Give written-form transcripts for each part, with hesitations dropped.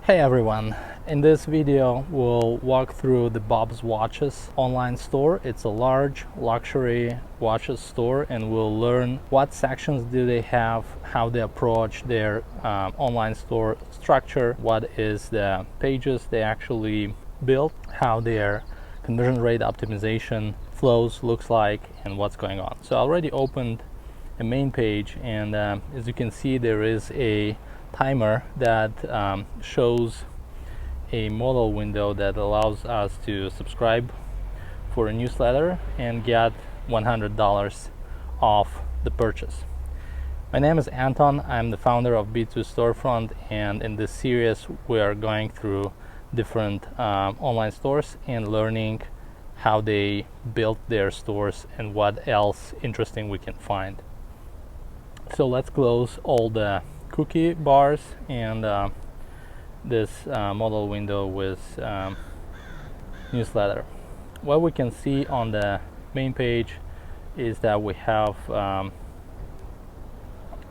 Hey everyone, in this video we'll walk through the Bob's Watches online store. It's a large luxury watches store and we'll learn what sections do they have, how they approach their online store structure, what is the pages they actually built, how their conversion rate optimization flows looks like, and what's going on. So I already opened a main page, and as you can see there is a timer that shows a model window that allows us to subscribe for a newsletter and get $100 off the purchase. My name is Anton. I'm the founder of B2 Storefront, and in this series we are going through different online stores and learning how they built their stores and what else interesting we can find. So let's close all the cookie bars and this model window with newsletter. What we can see on the main page is that we have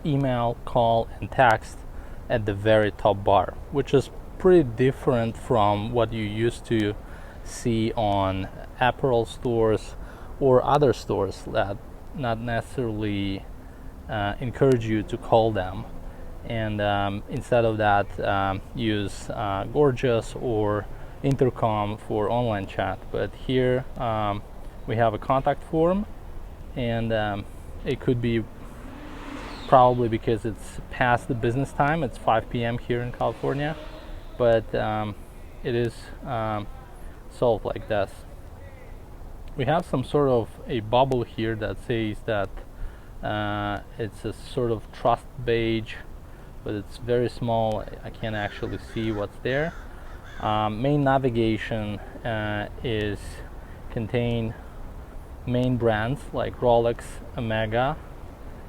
email, call, and text at the very top bar, which is pretty different from what you used to see on apparel stores or other stores that not necessarily encourage you to call them, and instead of that use Gorgeous or Intercom for online chat. But here we have a contact form, and it could be probably because it's past the business time. It's 5 p.m. here in California, but it is solved like this. We have some sort of a bubble here that says that it's a sort of trust badge, but it's very small. I can't actually see what's there. Main navigation is contain main brands like Rolex, Omega,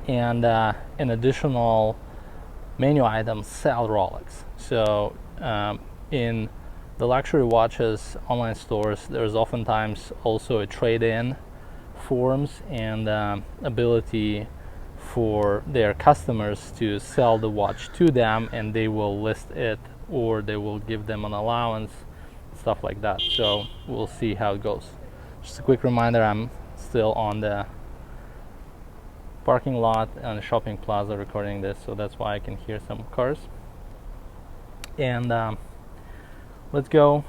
and an additional menu item sell Rolex. So in the luxury watches online stores, there's oftentimes also a trade-in forms and ability for their customers to sell the watch to them, and they will list it or they will give them an allowance, stuff like that. So we'll see how it goes. Just a quick reminder, I'm still on the parking lot on the shopping plaza recording this, so that's why I can hear some cars. And let's go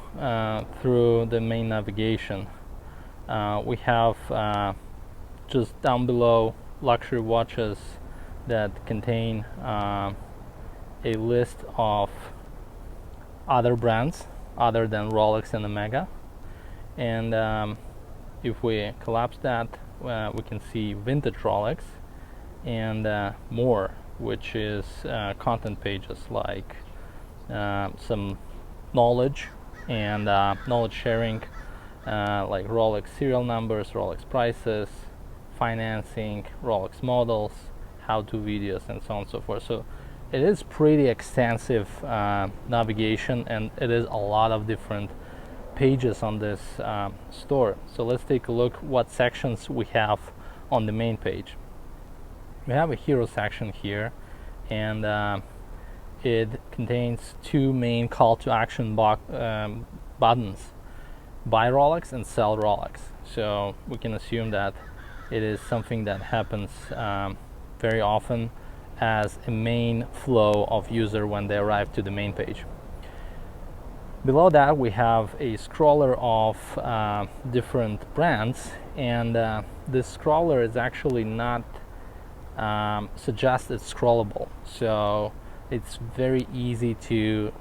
through the main navigation. We have just down below luxury watches that contain a list of other brands other than Rolex and Omega, and if we collapse that, we can see vintage Rolex and more, which is content pages like some knowledge and knowledge sharing, like Rolex serial numbers, Rolex prices, financing, Rolex models, how-to videos, and so on and so forth. So it is pretty extensive navigation, and it is a lot of different pages on this store. So let's take a look what sections we have on the main page. We have a hero section here, and it contains two main call to action buttons: buy Rolex and sell Rolex. So we can assume that it is something that happens very often as a main flow of user when they arrive to the main page. Below that we have a scroller of different brands, and this scroller is actually not suggested scrollable, so it's very easy to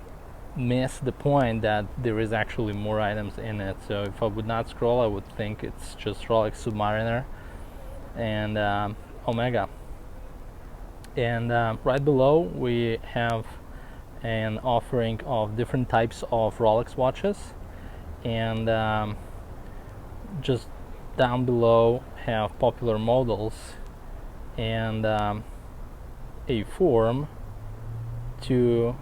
miss the point that there is actually more items in it. So if I would not scroll, I would think it's just Rolex Submariner and Omega. And right below we have an offering of different types of Rolex watches, and just down below have popular models and a form to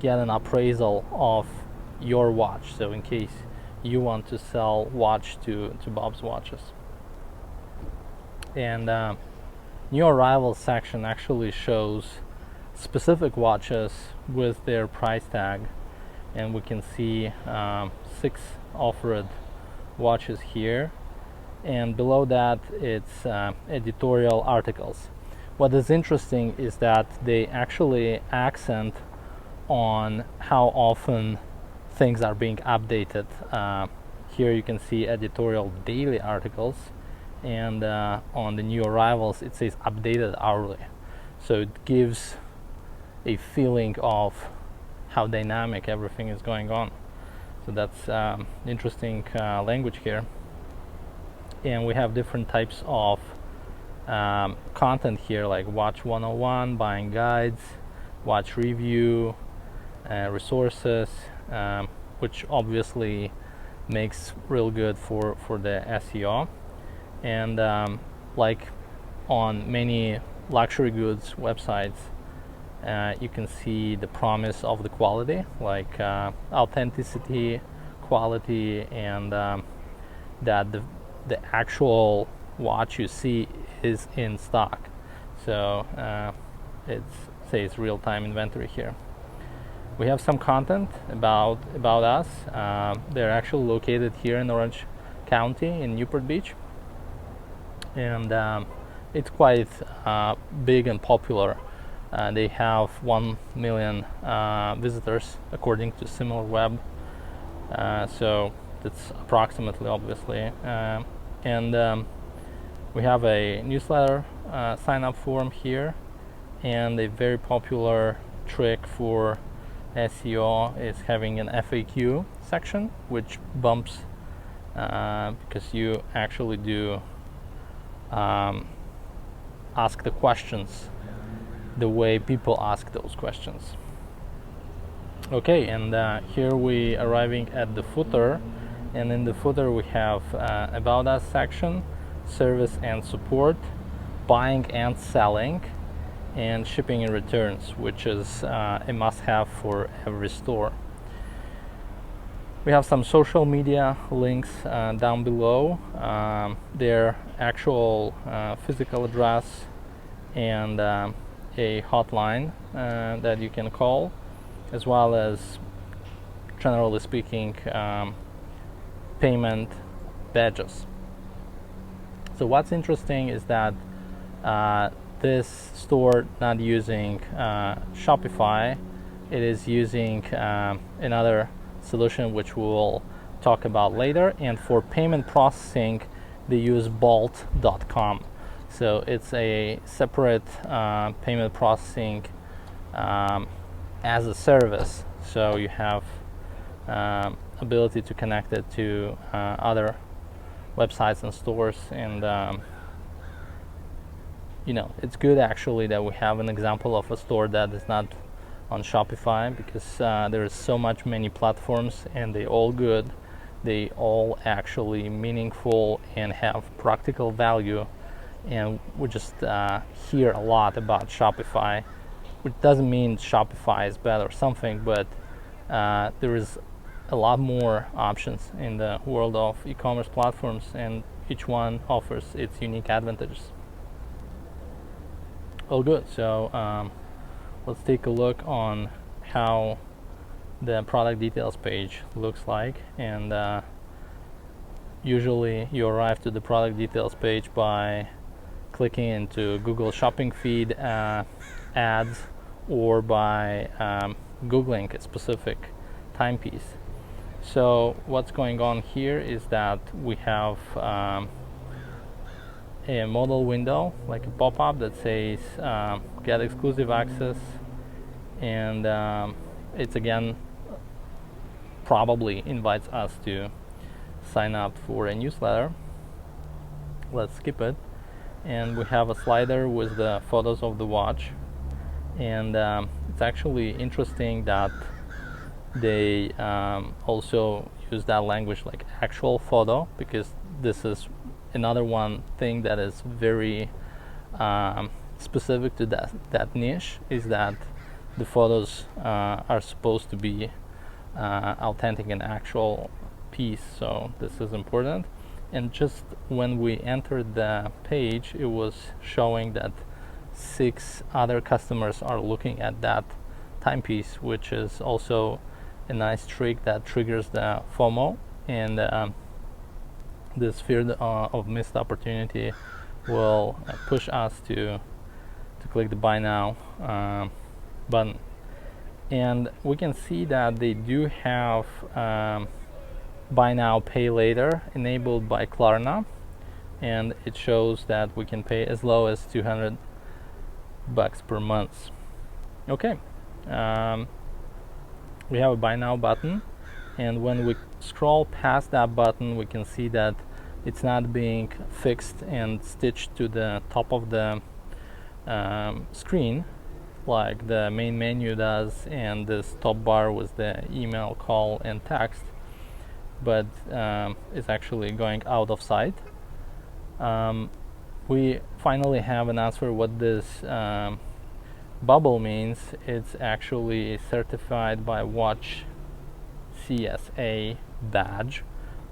get an appraisal of your watch, so in case you want to sell watch to Bob's Watches. And new arrivals section actually shows specific watches with their price tag, and we can see 6 offered watches here, and below that it's editorial articles. What is interesting is that they actually accent on how often things are being updated. Here you can see editorial daily articles, and on the new arrivals it says updated hourly. So it gives a feeling of how dynamic everything is going on. So that's interesting language here. And we have different types of content here, like watch 101, buying guides, watch review, resources, which obviously makes real good for the SEO. And like on many luxury goods websites, you can see the promise of the quality, like authenticity, quality, and that the actual watch you see is in stock. So it says real-time inventory here. We have some content about us. They're actually located here in Orange County in Newport Beach, and it's quite big and popular. They have 1 million visitors according to SimilarWeb, so that's approximately, obviously. And we have a newsletter sign-up form here, and a very popular trick for SEO is having an FAQ section, which bumps because you actually do ask the questions the way people ask those questions. Okay, and here we arriving at the footer, and in the footer we have about us section, service and support, buying and selling, and shipping and returns, which is a must-have for every store. We have some social media links down below, their actual physical address, and a hotline that you can call, as well as, generally speaking, payment badges. So what's interesting is that this store not using Shopify, it is using another solution which we'll talk about later, and for payment processing they use bolt.com. So it's a separate payment processing as a service, so you have ability to connect it to other websites and stores, and you know, it's good actually that we have an example of a store that is not on Shopify, because there is so much many platforms and they all good, they all actually meaningful and have practical value, and we just hear a lot about Shopify, which doesn't mean Shopify is bad or something, but there is a lot more options in the world of e-commerce platforms, and each one offers its unique advantages. All good. So let's take a look on how the product details page looks like, and usually you arrive to the product details page by clicking into Google shopping feed ads, or by Googling a specific timepiece. So what's going on here is that we have a modal window, like a pop-up that says get exclusive access, and it's again probably invites us to sign up for a newsletter. Let's skip it, and we have a slider with the photos of the watch, and it's actually interesting that they also use that language, like actual photo, because this is another one thing that is very specific to that niche, is that the photos are supposed to be authentic and actual piece. So this is important. And just when we entered the page, it was showing that 6 other customers are looking at that timepiece, which is also a nice trick that triggers the FOMO, and this fear of missed opportunity will push us to click the buy now button. And we can see that they do have buy now pay later enabled by Klarna, and it shows that we can pay as low as $200 per month. Okay, we have a buy now button, and when we scroll past that button we can see that it's not being fixed and stitched to the top of the screen like the main menu does and this top bar with the email, call and text, but it's actually going out of sight. We finally have an answer what this bubble means. It's actually certified by Watch CSA badge,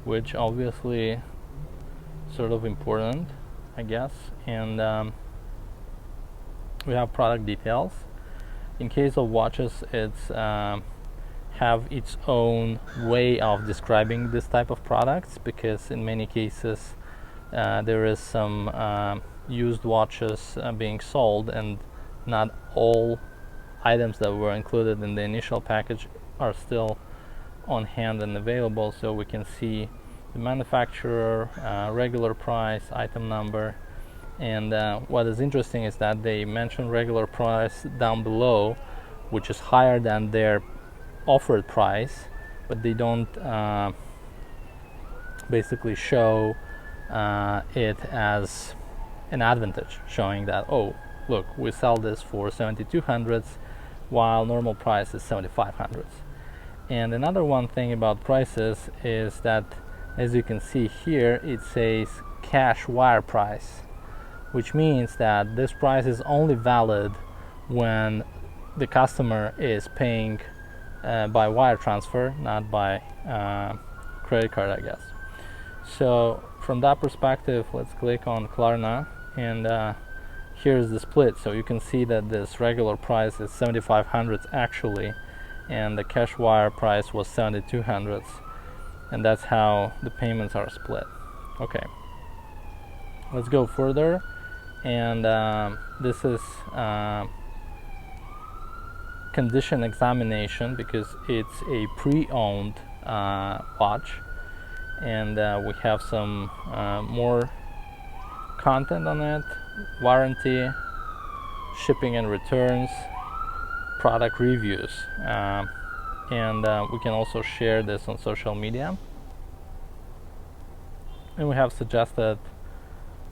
which obviously sort of important, I guess. And we have product details. In case of watches, it's have its own way of describing this type of products, because in many cases there is some used watches being sold, and not all items that were included in the initial package are still on hand and available. So we can see the manufacturer, regular price, item number, and what is interesting is that they mention regular price down below, which is higher than their offered price, but they don't basically show it as an advantage, showing that, oh look, we sell this for 7,200 while normal price is 7,500. And another one thing about prices is that, as you can see here, it says cash wire price, which means that this price is only valid when the customer is paying by wire transfer, not by credit card, I guess. So from that perspective, let's click on Klarna, and here's the split. So you can see that this regular price is 7,500 actually, and the cash wire price was 7,200, and that's how the payments are split. Okay, let's go further, and this is condition examination, because it's a pre-owned watch, and we have some more content on it: warranty, shipping and returns, product reviews, and we can also share this on social media. And we have suggested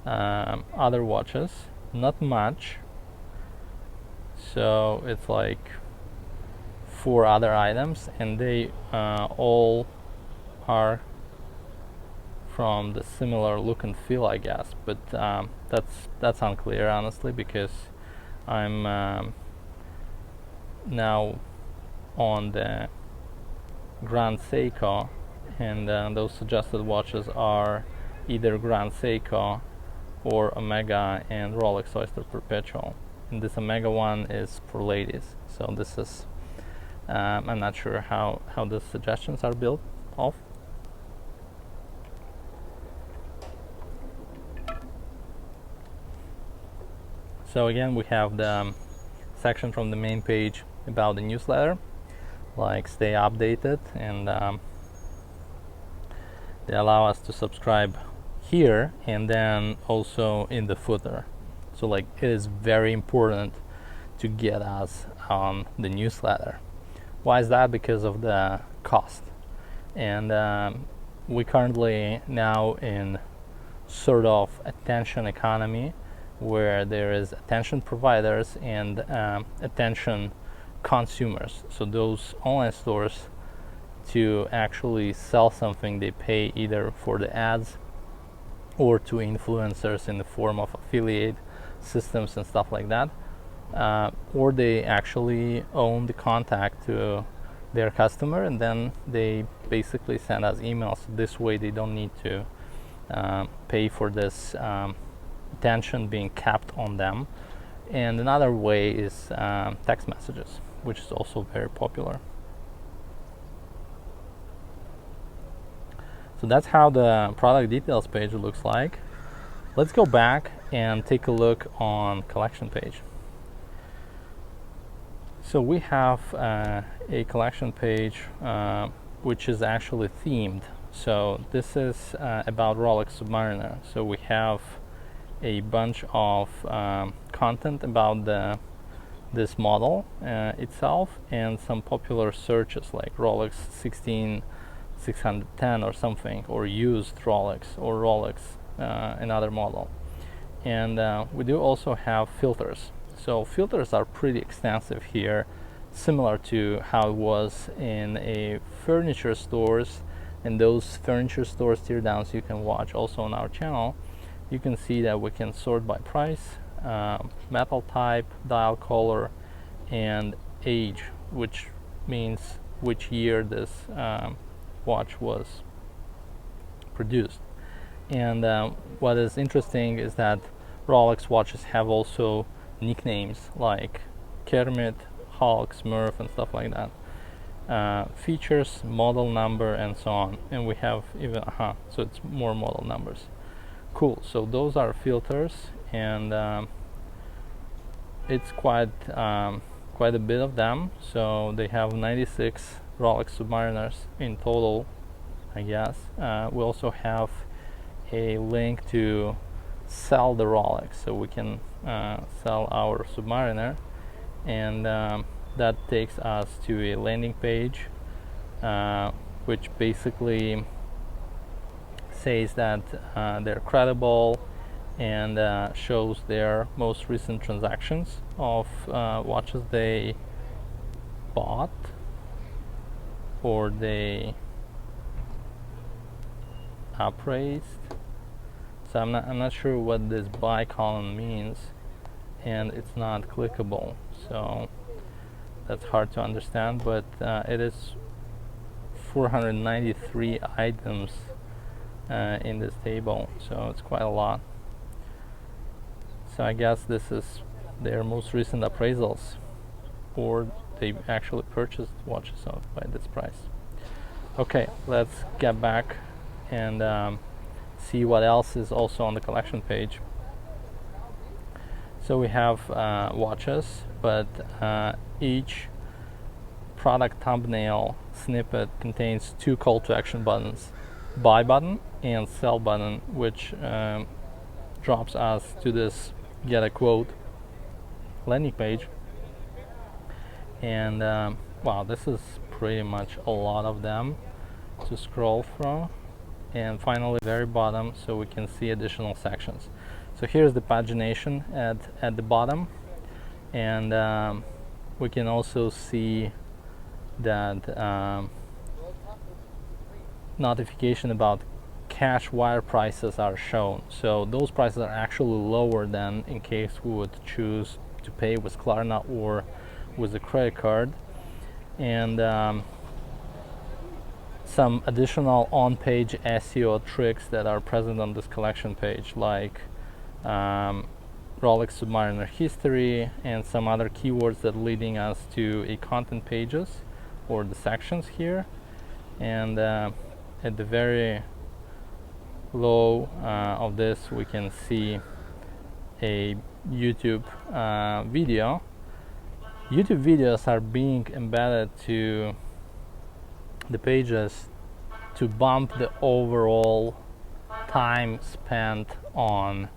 other watches, not much, so it's like 4 other items, and they all are from the similar look and feel, I guess, but that's unclear, honestly, because I'm now on the Grand Seiko, and those suggested watches are either Grand Seiko or Omega and Rolex Oyster Perpetual, and this Omega one is for ladies. So this is I'm not sure how the suggestions are built off. So again, we have the section from the main page about the newsletter, like stay updated, and they allow us to subscribe here and then also in the footer. So like, it is very important to get us on the newsletter. Why is that? Because of the cost, and we currently now in sort of attention economy, where there is attention providers and attention consumers. So those online stores, to actually sell something, they pay either for the ads or to influencers in the form of affiliate systems and stuff like that, or they actually own the contact to their customer, and then they basically send us emails. This way they don't need to pay for this attention being kept on them, And another way is text messages, which is also very popular. So that's how the product details page looks like. Let's go back and take a look on collection page. So we have a collection page which is actually themed. So this is about Rolex Submariner. So we have a bunch of content about this model itself, and some popular searches like Rolex 16610 or something, or used Rolex, or Rolex another model. And we do also have filters. So filters are pretty extensive here, similar to how it was in a furniture stores. And those furniture stores teardowns you can watch also on our channel. You can see that we can sort by price, metal type, dial color, and age, which means which year this watch was produced. And what is interesting is that Rolex watches have also nicknames like Kermit, Hulk, Smurf, and stuff like that. Features, model number, and so on. And we have even, so it's more model numbers. Cool, so those are filters, and it's quite a bit of them. So they have 96 Rolex Submariners in total, I guess. We also have a link to sell the Rolex, so we can sell our Submariner, and that takes us to a landing page which basically says that they're credible, and shows their most recent transactions of watches they bought or they appraised. So I'm not sure what this buy column means, and it's not clickable, so that's hard to understand, but it is 493 items in this table, so it's quite a lot. So I guess this is their most recent appraisals, or they actually purchased watches by this price. Okay, let's get back and see what else is also on the collection page. So we have watches, but each product thumbnail snippet contains two call to action buttons: buy button and sell button, which drops us to this get a quote landing page. And wow, this is pretty much a lot of them to scroll through. And finally, very bottom, so we can see additional sections. So here's the pagination at the bottom, and we can also see that notification about cash wire prices are shown. So those prices are actually lower than in case we would choose to pay with Klarna or with a credit card. And some additional on-page SEO tricks that are present on this collection page, like Rolex Submariner history and some other keywords that leading us to a content pages or the sections here. And at the very low of this, we can see a YouTube video. YouTube videos are being embedded to the pages to bump the overall time spent on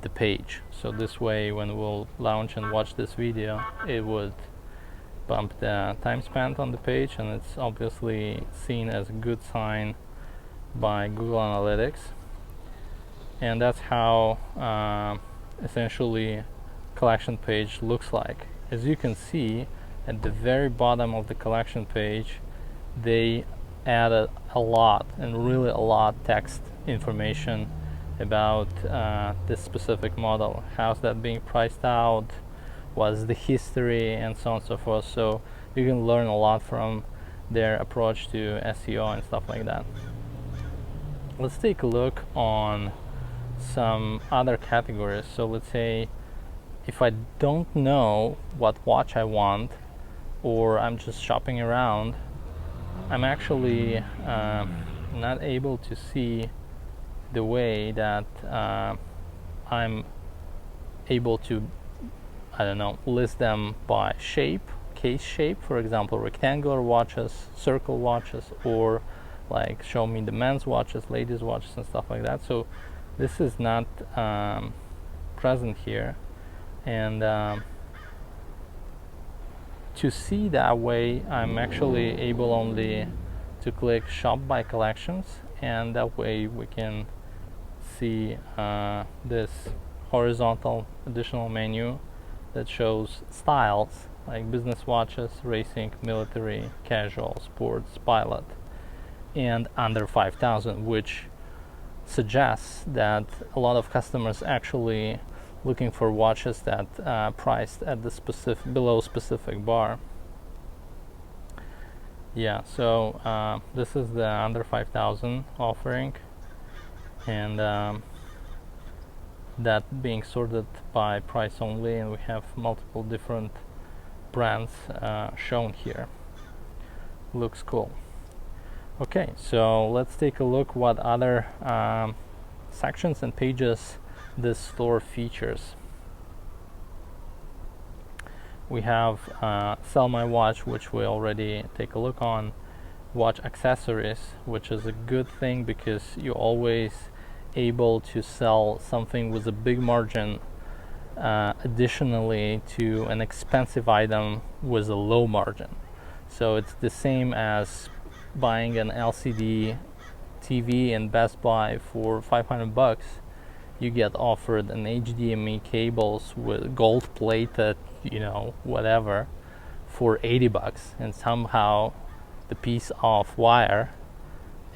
the page. So this way, when we'll launch and watch this video, it would bump the time spent on the page, and it's obviously seen as a good sign by Google Analytics. And that's how essentially collection page looks like. As you can see, at the very bottom of the collection page, they added a lot, and really a lot, text information about this specific model. How's that being priced out? What's the history, and so on and so forth. So you can learn a lot from their approach to SEO and stuff like that. Let's take a look on some other categories. So let's say if I don't know what watch I want, or I'm just shopping around, I'm actually not able to see the way that I'm able to, I don't know, list them by shape, case shape, for example, rectangular watches, circle watches, or like show me the men's watches, ladies watches, and stuff like that. So this is not present here, and to see that way, I'm actually able only to click shop by collections, and that way we can see this horizontal additional menu that shows styles like business watches, racing, military, casual, sports, pilot, and under 5,000, which suggests that a lot of customers actually looking for watches that priced at the below specific bar. Yeah, so this is the under 5,000 offering, and that being sorted by price only, and we have multiple different brands shown here. Looks cool. Okay, so let's take a look what other sections and pages this store features. We have Sell My Watch, which we already take a look on. Watch accessories, which is a good thing because you're always able to sell something with a big margin additionally to an expensive item with a low margin. So it's the same as buying an LCD TV in Best Buy for $500. You get offered an HDMI cables with gold plated, you know, whatever, for $80, and somehow the piece of wire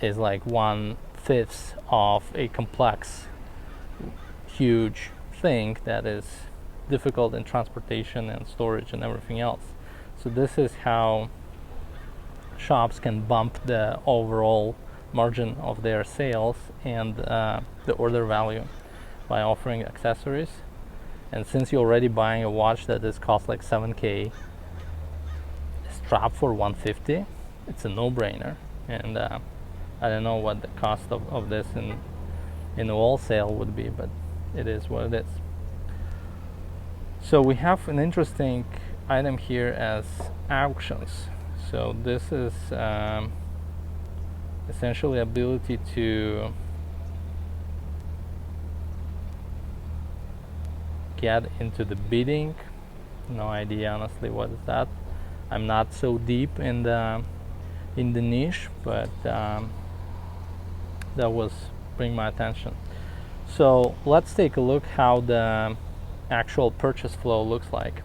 is like 1/5 of a complex, huge thing that is difficult in transportation and storage and everything else. So this is how shops can bump the overall margin of their sales and the order value by offering accessories. And since you're already buying a watch that is cost like $7K, a strap for $150, it's a no-brainer. And I don't know what the cost of this in wholesale would be, but it is what it is. So we have an interesting item here as auctions. So this is essentially ability to get into the bidding. No idea honestly what is that. I'm not so deep in the niche, but that was bring my attention. So let's take a look how the actual purchase flow looks like.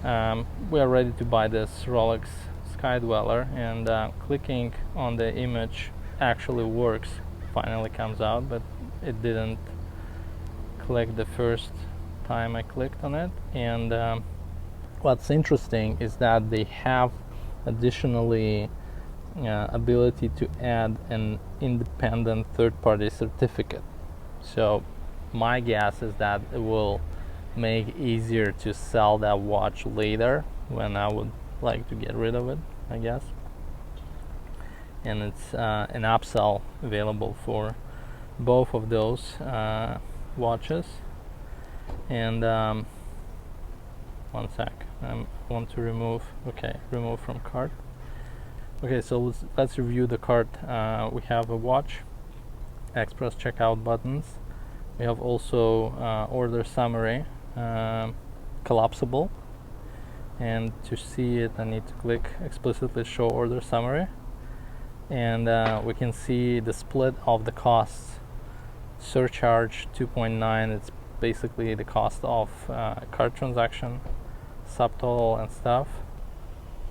We are ready to buy this Rolex Skydweller, and clicking on the image actually works. Finally comes out, but it didn't click the first time I clicked on it. And what's interesting is that they have additionally ability to add an independent third-party certificate. So my guess is that it will make it easier to sell that watch later when I would like to get rid of it, I guess. And it's an upsell available for both of those watches. And one sec, I want to remove from cart. Okay, so let's review the cart. We have a watch, express checkout buttons. We have also order summary, collapsible, and to see it I need to click explicitly show order summary, and we can see the split of the costs. Surcharge 2.9, it's basically the cost of cart transaction, subtotal and stuff.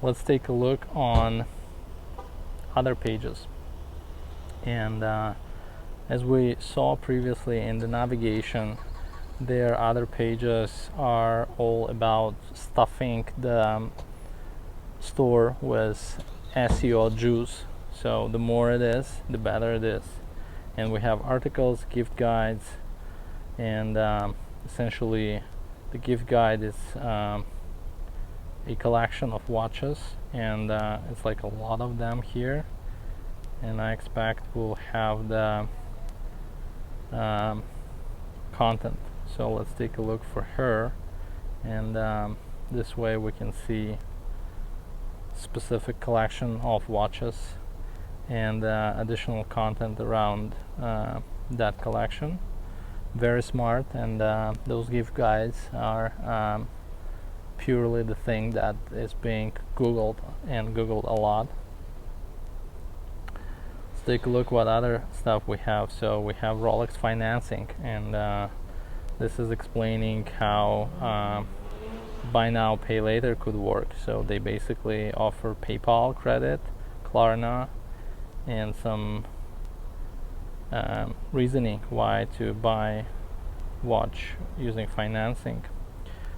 Let's take a look on other pages, and as we saw previously in the navigation, their other pages are all about stuffing the store with SEO juice. So the more it is, the better it is. And we have articles, gift guides, and essentially The gift guide is a collection of watches, and it's like a lot of them here, and I expect we'll have the content. So let's take a look for her, and this way we can see specific collection of watches and additional content around that collection. Very smart, and those gift guides are purely the thing that is being Googled, and Googled a lot. Let's take a look what other stuff we have. So we have Rolex financing, and this is explaining how buy now pay later could work. So they basically offer PayPal credit, Klarna, and some reasoning why to buy watch using financing.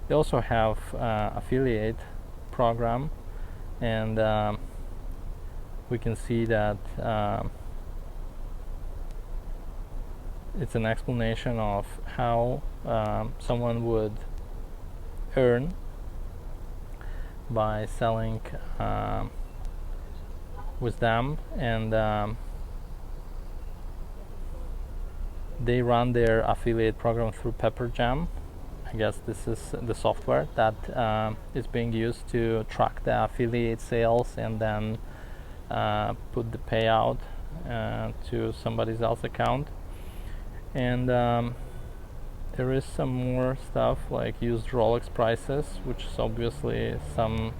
They also have affiliate program, and we can see that it's an explanation of how someone would earn by selling with them, and they run their affiliate program through Pepperjam. I guess this is the software that is being used to track the affiliate sales and then put the payout to somebody else's account. And there is some more stuff like used Rolex prices, which is obviously some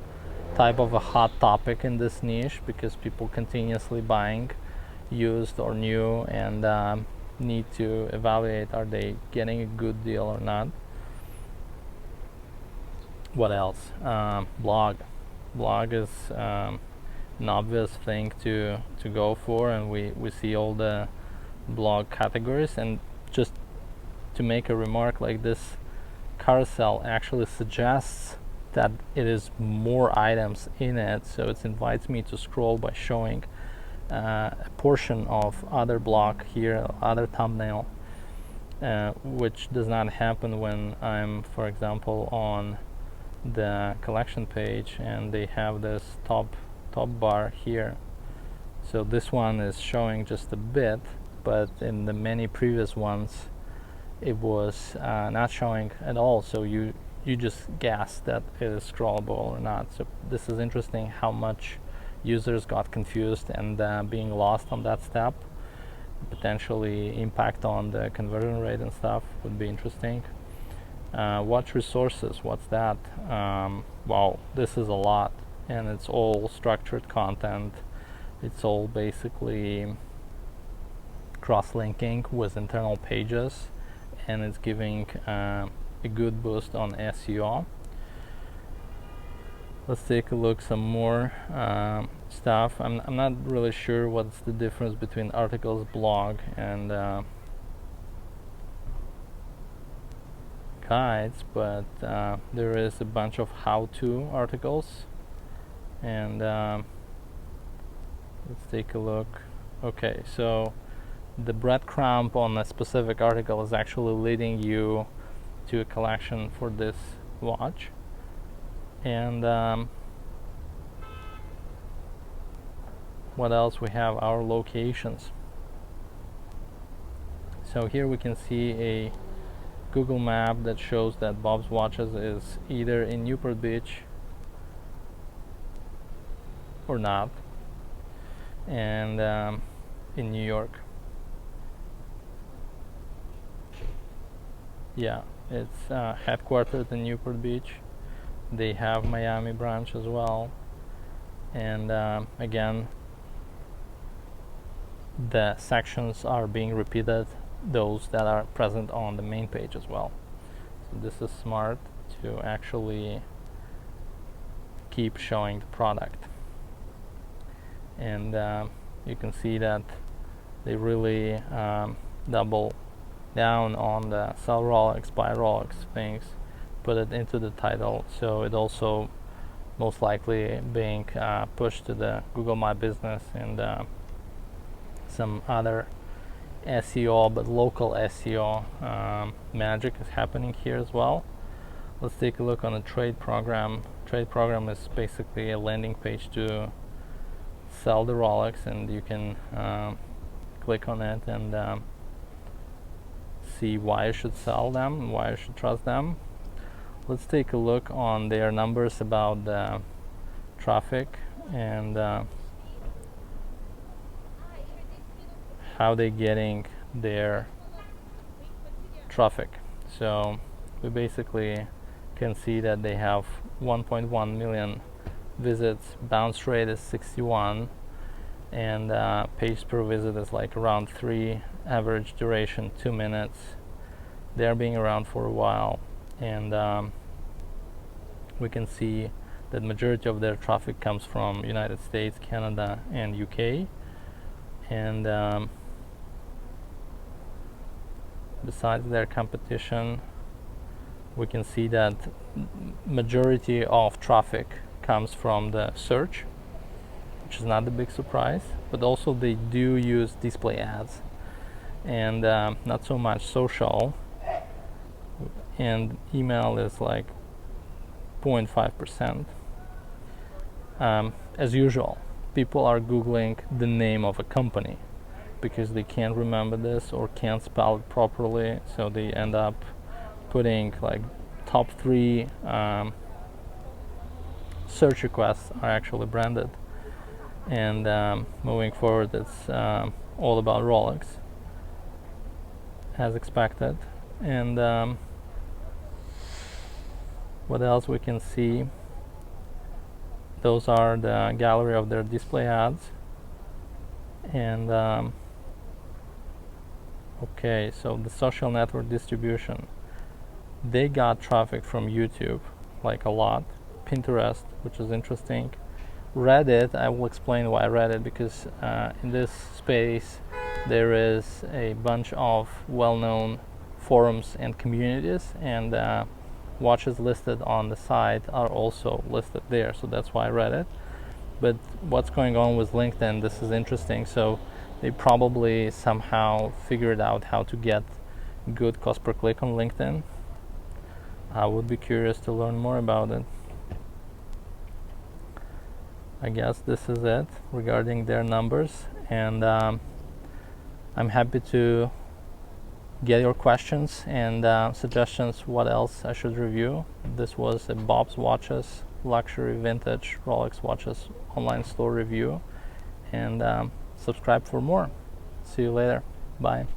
type of a hot topic in this niche, because people continuously buying used or new, and need to evaluate, are they getting a good deal or not. What else? Blog is an obvious thing to go for, and we see all the blog categories. And just to make a remark, like, this carousel actually suggests that it is more items in it, so it invites me to scroll by showing a portion of other blog here, other thumbnail, which does not happen when I'm, for example, on the collection page and they have this top bar here. So this one is showing just a bit, but in the many previous ones it was not showing at all, so you just guess that it is scrollable or not. So this is interesting how much users got confused and being lost on that step. Potentially impact on the conversion rate and stuff would be interesting. Watch resources, what's that? Wow, this is a lot, and it's all structured content. It's all basically cross-linking with internal pages, and it's giving a good boost on SEO. Let's take a look some more stuff. I'm not really sure what's the difference between articles, blog, and guides, but there is a bunch of how-to articles, and let's take a look. Okay, so the breadcrumb on a specific article is actually leading you to a collection for this watch. And what else? We have our locations. So here we can see a Google map that shows that Bob's Watches is either in Newport Beach or not, and in New York. Yeah, it's headquartered in Newport Beach. They have Miami branch as well, and again, the sections are being repeated, those that are present on the main page as well. So this is smart to actually keep showing the product, and you can see that they really double down on the sell Rolex, buy Rolex things, put it into the title, so it also most likely being pushed to the Google My Business and some other SEO, but local SEO magic is happening here as well. Let's take a look on the trade program. Trade program is basically a landing page to sell the Rolex, and you can click on it and see why you should sell them, why you should trust them. Let's take a look on their numbers about the traffic and how they're getting their traffic. So we basically can see that they have 1.1 million visits, bounce rate is 61, and page per visit is like around 3, average duration 2 minutes. They're being around for a while, and we can see that majority of their traffic comes from United States, Canada, and UK. And besides their competition, we can see that majority of traffic comes from the search, which is not a big surprise, but also they do use display ads, and not so much social, and email is like 0.5%. As usual, people are Googling the name of a company because they can't remember this or can't spell it properly, so they end up putting like top 3 search requests are actually branded. And moving forward, it's all about Rolex, as expected. And what else we can see? Those are the gallery of their display ads. And okay, so the social network distribution, they got traffic from YouTube, like a lot. Pinterest, which is interesting. Reddit, I will explain why Reddit, because in this space there is a bunch of well-known forums and communities, and watches listed on the site are also listed there, so that's why Reddit. But what's going on with LinkedIn, this is interesting. So they probably somehow figured out how to get good cost per click on LinkedIn. I would be curious to learn more about it. I guess this is it regarding their numbers, and I'm happy to get your questions and suggestions what else I should review. This was a Bob's Watches luxury vintage Rolex watches online store review, and subscribe for more. See you later. Bye.